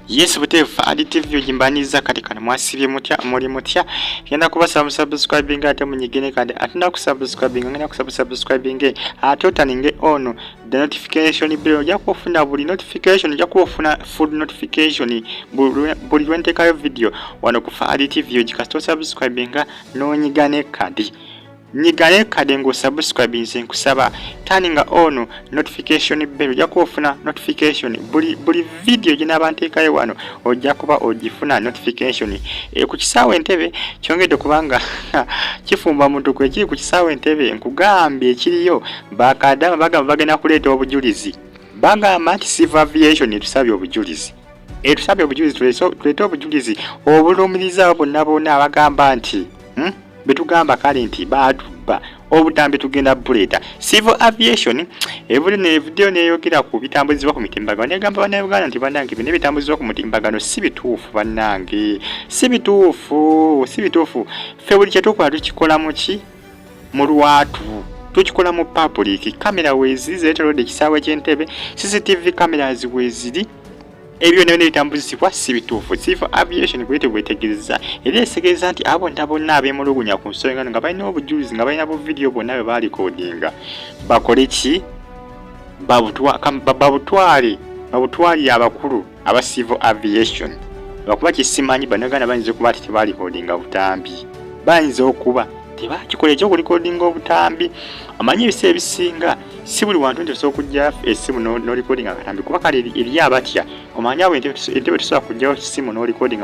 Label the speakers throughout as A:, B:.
A: Yes butefu additive yojimbaniza katika mwasibye mutya muri mutya yenda kuba subscribing ate munyigene kandi atunda ku subscribing ngena ku subscribing atotaninge on the notification bell ya kufuna buli notification ya kufuna full notification buli wenteka video wano kufa additive yojikasto subscribing no nyigane kandi nyigane kade ngo subscribing kusaba turning on notification bell ya kufuna notification buli video gina banteka wano ojja kuba ogifuna notification ku Kisaawe Entebbe kyongedde kubanga kifumba muntu kwe kiri ku Kisaawe Entebbe nkugambye ekiriyo bakadama bagenda kuleeta obujulizi bagamba nti civil aviation tusabye obujulizi tusabye obujulizi tuleeta obujulizi obulumiriza bonna abagamba nti betugamba kale nti batuba obutambi tugenda buleta civil aviation ebuli ne video neyogira ku bitambuzibwa ku mitimbagano negamba bana Uganda nti banange bine bitambuzibwa ku mitimbagano si bituufu banange si bituufu fe buli kyatukola tukikola muki mu lwatu tukikola mu public camera wezi zetero de Kisaawe ky'Entebbe CCTV cameras weziri ebyo ne bitambuzibwa si bituufu civil aviation kwete bwetegeza eresegereza nti abo ndabonna abemulugunya ku nsonga nga balina obujulizi nga balina bu video bonna be bali recordinga bakole ki babutwali abakulu aba civil aviation bakuba kisimanyi banagana banyize kuba tibali recordinga butambi banyize okuba tebakikola ekyo recordinga obutambi amanyi bise ebisinga si buli wantu nti okujja esimu no recording akatambi kuba kale eri abatya omanya awo Entebbe tusobola kujjayo simu no recording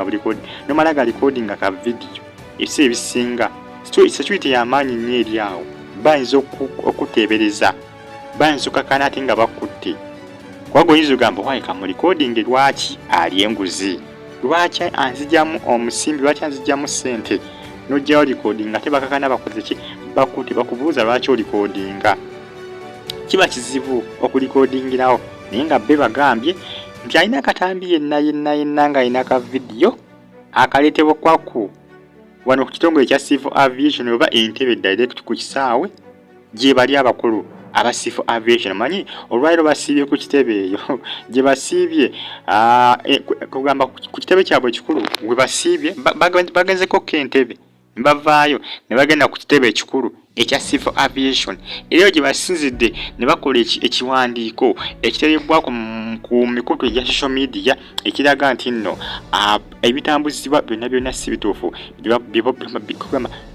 A: no malaga recording aka video ese ebisinga security y'amaanyi nnyo eri awo bayinza okuteebereza bayinza okakana ate nga bakutte kwago oyinza ogamba wayi kamu recording lwaki ali Enguzi lwaki anzijamu omusimbi lwaki anzijamu ssente nojjayo recording ate bakakana bakoze ki bakutte bakubuuza lwaki recordinga kiba kizibu okulikodingirawo naye nga be bagambye nti alina katambi yenna nga alina ka video akaleetebwa kwaku wano ku kitongole ekya civil aviation oba Entebbe direct ku Kisaawe gye bali abakulu aba civil aviation manyi olwairo basiibye ku kitebe eyo gye basiibye kugamba ku kitebe kyabwe ekikulu gwe basiibye bagenzeko Entebbe mbavaayo ne bagenda ku kitebe ekikulu ekya civil aviation era gye basinzidde ne bakola ekiwandiiko ekiterebwa ku mikutu egya social media ekiraga nti nno ebitambuzibwa byonna si bituufu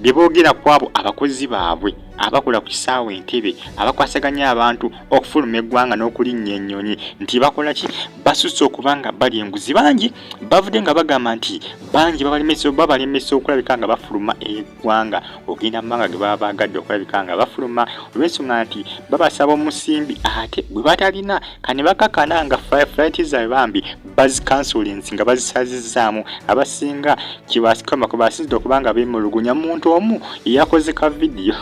A: bye boogera kwabo abakozi baabwe abakola ku Kisaawe Entebbe abakwasaganya abantu okufuluma eggwanga n'okulinnya ennyonyi nti bakola ki basusse okubanga bali Enguzi bangi bavudde nga bagamba nti bangi babalemesa okulabika nga bafuluma eggwanga ogenda mu manga ge baba bagadde okulabika nga bafuluma olw'ensonga nti babasaba omusimbi ate bwe batalina kane bakakana nga flight zaabwe bambi bazikansulinsi nga bazisazizzaamu abasinga kibasikama ku basinzidde okubanga beemulugunya muntu omu yakoze ka video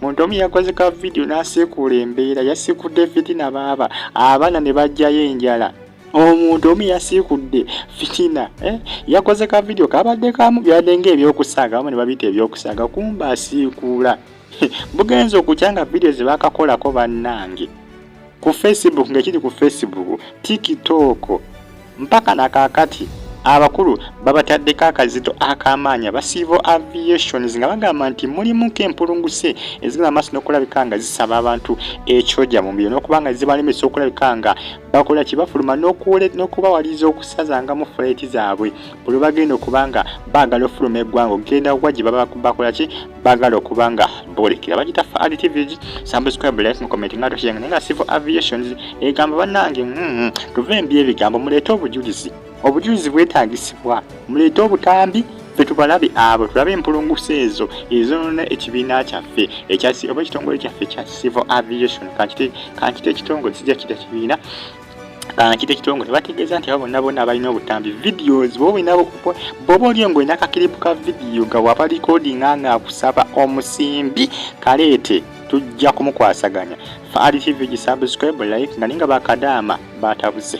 A: muntu omu yakoze ka video n'asiikuula embeera yasiikudde fitina baaba abaana ne bajjayo enjala omuntu omu yasiikudde fitina yakoze ka video kabadde kamu byadde ng'ebyokusaaga abamu ne babiyita ebyokusaaga kumba asiikuula bugenza okukyanga video ze bakakolako bannange ku Facebook ng'ekiri ku Facebook TikTok mpaka nakakati abakulu babataddeko akazito akamaanya aba civil aviation nga bagamba nti mulimu kempulunguse ezigenda maaso n'okulabika nga zisaba abantu ekyoja mu mbiro n'okubanga zibalemesa okulabika nga bakola kibafuluma n'okubawaliza okusazanga mu flight zaabwe buli bagenda okubanga baagala ofuluma eggwanga ogenda ogwa gye bakola ki baagala okubanga boolekera bagita additive subscribe like comment nga toshyanga naye nga civil aviation egamba bannange tuve embi ebigambo muleete obujulizi bwetaagisibwa muleete obutambi fe tubalabe abo tulabe empulunguse ezo ekibiina kyaffe oba ekitongole kyaffe ekya civil aviation kankite ekitongole sijja kita kibiina kankite ekitongole bategeeza nti abo bonna balina obutambi videos bwoba oli ngo olina kakiripu ka video nga waba recordinga nga akusaba omusimbi kaleete tujja kumukwasaganya fa additive subscribe like nga ninga bakadama batabuze